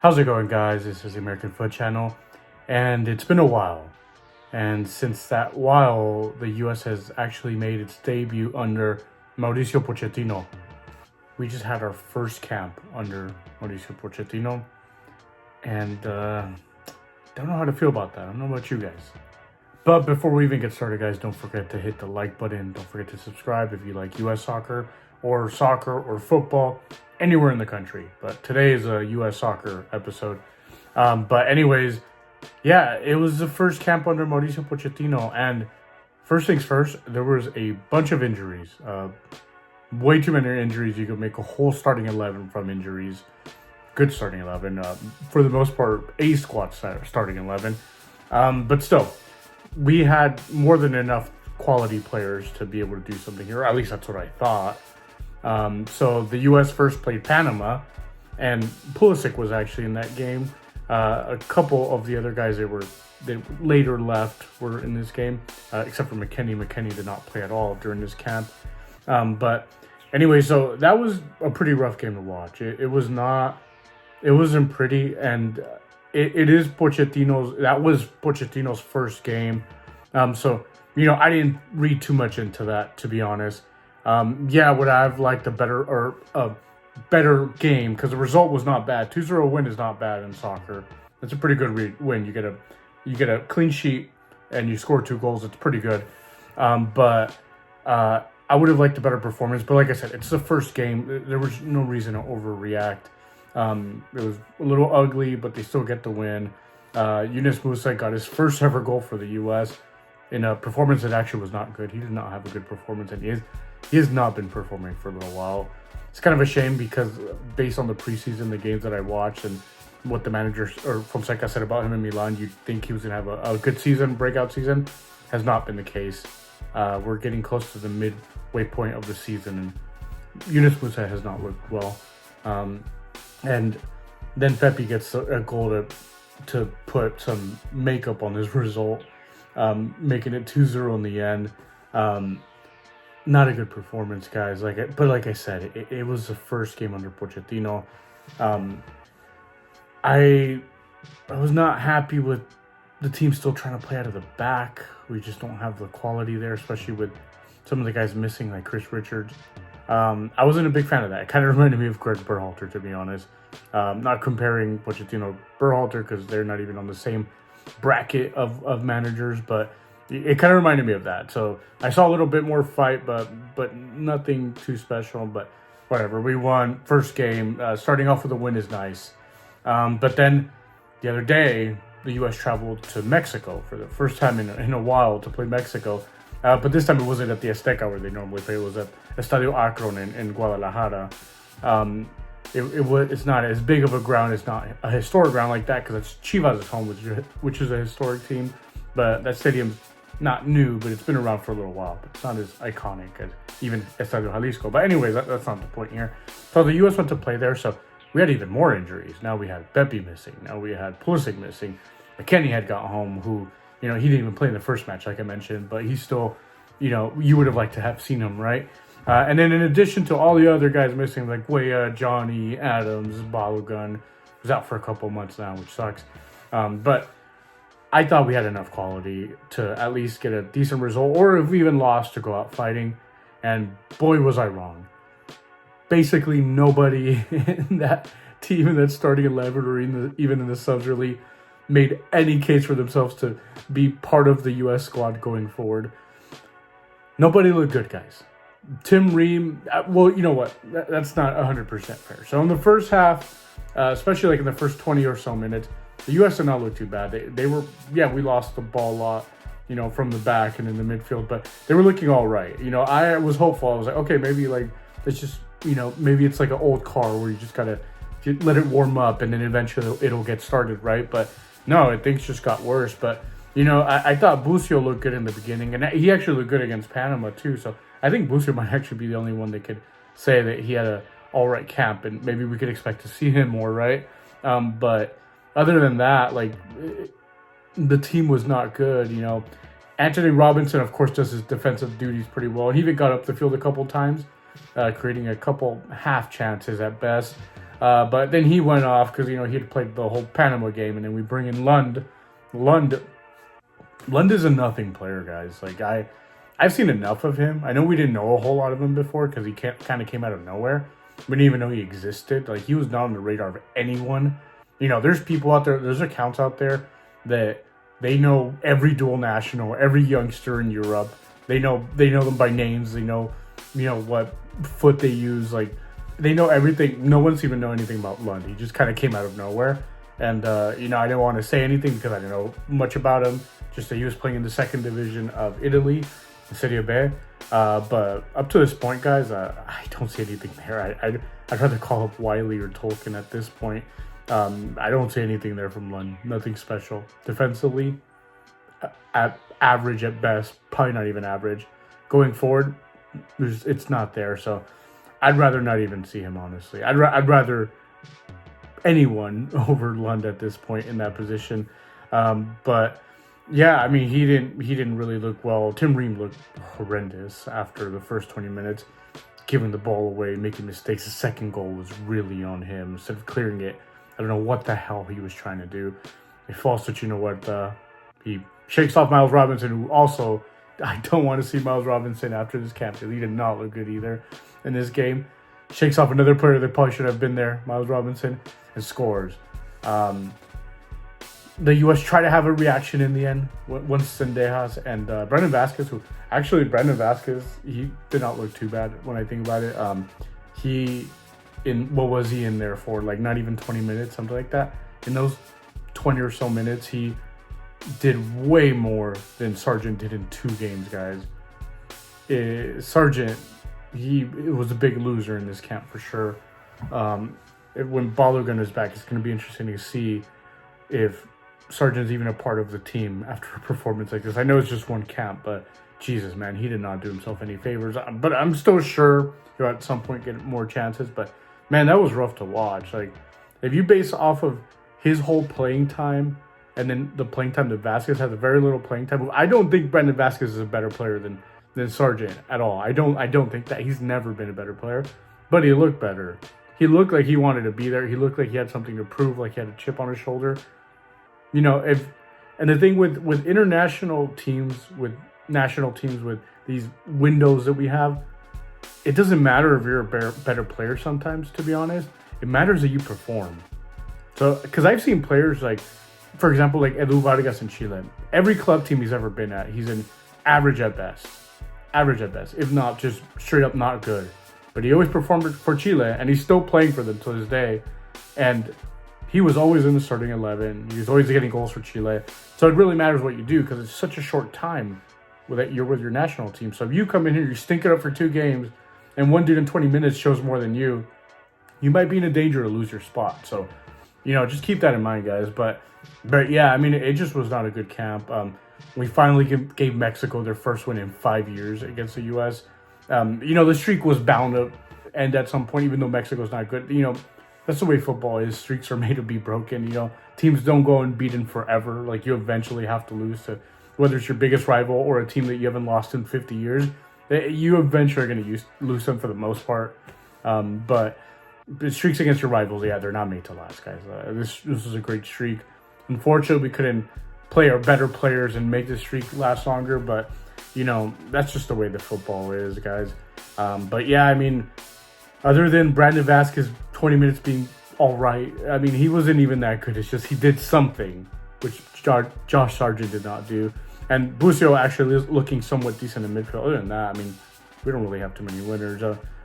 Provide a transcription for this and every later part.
How's it going, guys? This is the American Foot Channel, and it's been a while. And since that while, the U.S. has actually made its debut under Mauricio Pochettino. We just had our first camp under Mauricio Pochettino, and don't know how to feel about that. I don't know about you guys. But before we even get started, guys, don't forget to hit the like button. Don't forget to subscribe if you like U.S. soccer or football anywhere in the country. But today is a U.S. soccer episode. But anyways, yeah, it was the first camp under Mauricio Pochettino. And first things first, there was a bunch of injuries. Way too many injuries. You could make a whole starting 11 from injuries. Good starting 11. For the most part, a squad starting 11. But still, we had more than enough quality players to be able to do something here. At least that's what I thought. So the U.S. first played Panama, and Pulisic was actually in that game. A couple of the other guys that later left were in this game, except for McKennie. McKennie did not play at all during this camp. But anyway, so that was a pretty rough game to watch. It wasn't pretty, and it is Pochettino's. That was Pochettino's first game. So I didn't read too much into that, to be honest. Would I have liked a better game, because the result was not bad. 2-0 win is not bad in soccer. It's a pretty good win. You get a clean sheet and you score 2 goals. It's pretty good. But I would have liked a better performance. But like I said, it's the first game. There was no reason to overreact. It was a little ugly, but they still get the win. Yunus Musa got his first ever goal for the U.S. in a performance that actually was not good. He did not have a good performance, and he has not been performing for a little while. It's kind of a shame, because based on the preseason, the games that I watched, and what the manager or Fonseca said about him in Milan, you'd think he was going to have a good season, breakout season. Has not been the case. We're getting close to the midway point of the season, and Yunus Musa has not looked well. And then Pepe gets a goal to put some makeup on his result, making it 2-0 in the end. Not a good performance, guys. But like I said, it was the first game under Pochettino. I was not happy with the team still trying to play out of the back. We just don't have the quality there, especially with some of the guys missing, like Chris Richards. I wasn't a big fan of that. It kind of reminded me of Greg Berhalter, to be honest. Not comparing Pochettino Berhalter, because they're not even on the same bracket of managers, but it kind of reminded me of that. So I saw a little bit more fight, but nothing too special. But whatever, we won first game. Starting off with a win is nice. But then the other day, the U.S. traveled to Mexico for the first time in a while to play Mexico. But this time it wasn't at the Azteca where they normally play. It was at Estadio Akron in Guadalajara. It's not as big of a ground. It's not a historic ground like that, because it's Chivas' home, which is a historic team. But that stadium's not new, but it's been around for a little while. But it's not as iconic as even Estadio Jalisco. But anyways, that's not the point here. So the U.S. went to play there, so we had even more injuries. Now we had Pepe missing. Now we had Pulisic missing. McKennie had got home, who, he didn't even play in the first match, like I mentioned, but he's still, you would have liked to have seen him, right? And then in addition to all the other guys missing, like Weah, Johnny, Adams, Balogun, who's out for a couple months now, which sucks. But I thought we had enough quality to at least get a decent result, or if we even lost, to go out fighting. And boy, was I wrong. Basically, nobody in that team, in that starting 11, or even in the subs, really made any case for themselves to be part of the U.S. squad going forward. Nobody looked good, guys. Tim Ream, well, you know what? That's not 100% fair. So in the first half, especially like in the first 20 or so minutes, the U.S. did not look too bad. They were, we lost the ball a lot, from the back and in the midfield, but they were looking all right. I was hopeful. I was like, okay, maybe it's just, maybe it's like an old car where you just gotta let it warm up and then eventually it'll get started, right? But no, things just got worse. But, I thought Bucio looked good in the beginning, and he actually looked good against Panama too. So I think Bucio might actually be the only one that could say that he had a all right camp, and maybe we could expect to see him more, right? But other than that, the team was not good. Anthony Robinson, of course, does his defensive duties pretty well. He even got up the field a couple times, creating a couple half chances at best. But then he went off because, he had played the whole Panama game, and then we bring in Lund. Lund is a nothing player, guys. Like, I've seen enough of him. I know we didn't know a whole lot of him before because he kind of came out of nowhere. We didn't even know he existed. Like, he was not on the radar of anyone. There's people out there, there's accounts out there that they know every dual national, every youngster in Europe. They know them by names. They know, what foot they use. Like, they know everything. No one's even know anything about Lund. He just kind of came out of nowhere. And, I didn't want to say anything because I didn't know much about him. Just that he was playing in the second division of Italy, the Serie B. But up to this point, guys, I don't see anything there. I'd rather call up Wiley or Tolkien at this point. I don't see anything there from Lund. Nothing special. Defensively, average at best. Probably not even average. Going forward, it's not there. So I'd rather not even see him, honestly. I'd rather anyone over Lund at this point in that position. But yeah, I mean, he didn't really look well. Tim Ream looked horrendous after the first 20 minutes, giving the ball away, making mistakes. The second goal was really on him. Instead of clearing it, I don't know what the hell he was trying to do. He falls to, he shakes off Miles Robinson, who also, I don't want to see Miles Robinson after this camp. He did not look good either in this game. Shakes off another player that probably should have been there, Miles Robinson, and scores. The U.S. tried to have a reaction in the end once Sendejas and Brendan Vasquez, he did not look too bad when I think about it. What was he in there for? Like, not even 20 minutes, something like that. In those 20 or so minutes, he did way more than Sargent did in 2 games, guys. Sargent, he was a big loser in this camp for sure. When Balogun is back, it's going to be interesting to see if Sargent's even a part of the team after a performance like this. I know it's just one camp, but Jesus, man, he did not do himself any favors. But I'm still sure he'll at some point get more chances. But man, that was rough to watch. Like, if you base off of his whole playing time and then the playing time that Vasquez has, a very little playing time. I don't think Brendan Vasquez is a better player than Sargent at all. I don't think that. He's never been a better player, but he looked better. He looked like he wanted to be there. He looked like he had something to prove, like he had a chip on his shoulder. And the thing with international teams, with national teams, with these windows that we have, it doesn't matter if you're a better player sometimes, to be honest. It matters that you perform. So, because I've seen players like, for example, like Edu Vargas in Chile. Every club team he's ever been at, he's an average at best. Average at best, if not just straight up not good. But he always performed for Chile, and he's still playing for them to this day. And he was always in the starting 11. He was always getting goals for Chile. So it really matters what you do because it's such a short time that you're with your national team. So if you come in here, you stink it up for 2 games, and one dude in 20 minutes shows more than you might be in a danger to lose your spot. So, just keep that in mind, guys. But yeah, I mean, it just was not a good camp. We finally gave Mexico their first win in 5 years against the U.S. The streak was bound to end at some point, even though Mexico's not good. That's the way football is. Streaks are made to be broken. Teams don't go unbeaten forever. Like, you eventually have to lose to, whether it's your biggest rival or a team that you haven't lost in 50 years. You eventually are going to lose them for the most part. But the streaks against your rivals, yeah, they're not made to last, guys. This was a great streak. Unfortunately, we couldn't play our better players and make the streak last longer. But, that's just the way the football is, guys. But yeah, I mean, other than Brandon Vasquez 20 minutes being all right, I mean, he wasn't even that good. It's just he did something, which Josh Sargent did not do. And Busio actually is looking somewhat decent in midfield. Other than that, I mean, we don't really have too many winners.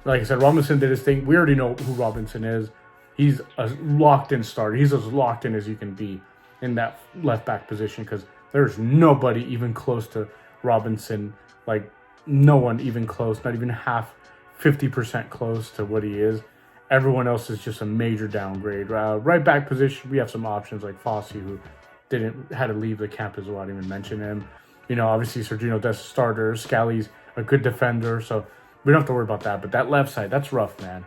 Like I said, Robinson did his thing. We already know who Robinson is. He's a locked-in starter. He's as locked in as you can be in that left-back position because there's nobody even close to Robinson. Like, no one even close, not even half, 50% close to what he is. Everyone else is just a major downgrade. Right back position, we have some options like Fossey, who had to leave the camp as well. I didn't even mention him. Obviously Sergino Dest's starter. Scally's a good defender, so we don't have to worry about that. But that left side, that's rough, man.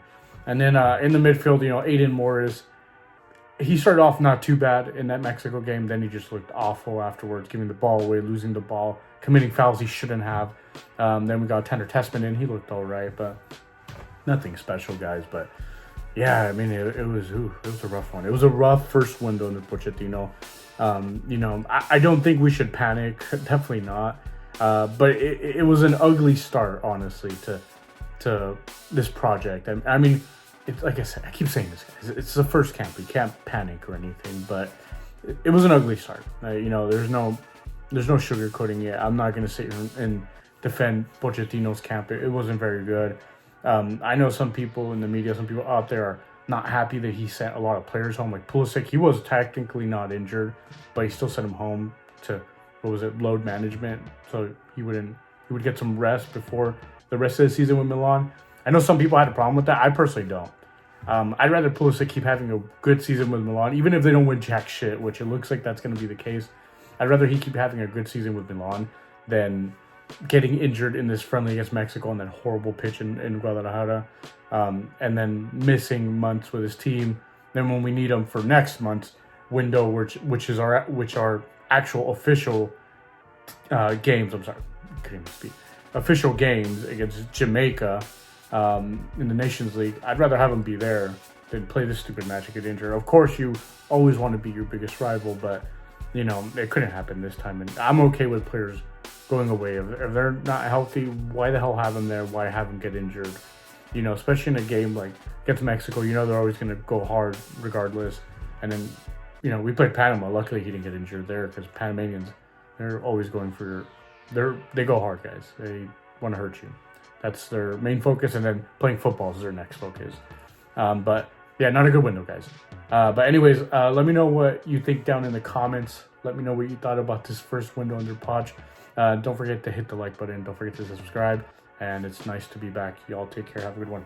And then in the midfield, Aiden Morris, he started off not too bad in that Mexico game. Then he just looked awful afterwards, giving the ball away, losing the ball, committing fouls he shouldn't have. Then we got Tanner Tessman in. He looked all right, but nothing special, guys. But Yeah, I mean, it was it was a rough one. It was a rough first window under Pochettino. I don't think we should panic. Definitely not. But it was an ugly start, honestly, to this project. I mean, it's like I said, I keep saying this, guys. It's the first camp. We can't panic or anything, but it was an ugly start. There's no sugarcoating it. I'm not gonna sit here and defend Pochettino's camp. It wasn't very good. I know some people in the media, some people out there are not happy that he sent a lot of players home. Like Pulisic, he was technically not injured, but he still sent him home to, what was it, load management, so he would get some rest before the rest of the season with Milan. I know some people had a problem with that. I personally don't. I'd rather Pulisic keep having a good season with Milan, even if they don't win jack shit, which it looks like that's going to be the case. I'd rather he keep having a good season with Milan than getting injured in this friendly against Mexico and then horrible pitch in Guadalajara, and then missing months with his team. Then when we need him for next month's window, which are actual official games. I'm sorry, couldn't even speak. Official games against Jamaica in the Nations League. I'd rather have him be there than play this stupid match and get injured. Of course, you always want to be your biggest rival, but it couldn't happen this time. And I'm okay with players going away. If they're not healthy, why the hell have them there? Why have them get injured? Especially in a game like against Mexico, they're always going to go hard regardless. And then, we played Panama. Luckily, he didn't get injured there because Panamanians, they're always going for they go hard, guys. They want to hurt you. That's their main focus, and then playing football is their next focus. But yeah, not a good window, guys. But anyways, let me know what you think down in the comments. Let me know what you thought about this first window under Poch. Don't forget to hit the like button. Don't forget to subscribe. And it's nice to be back. Y'all take care. Have a good one.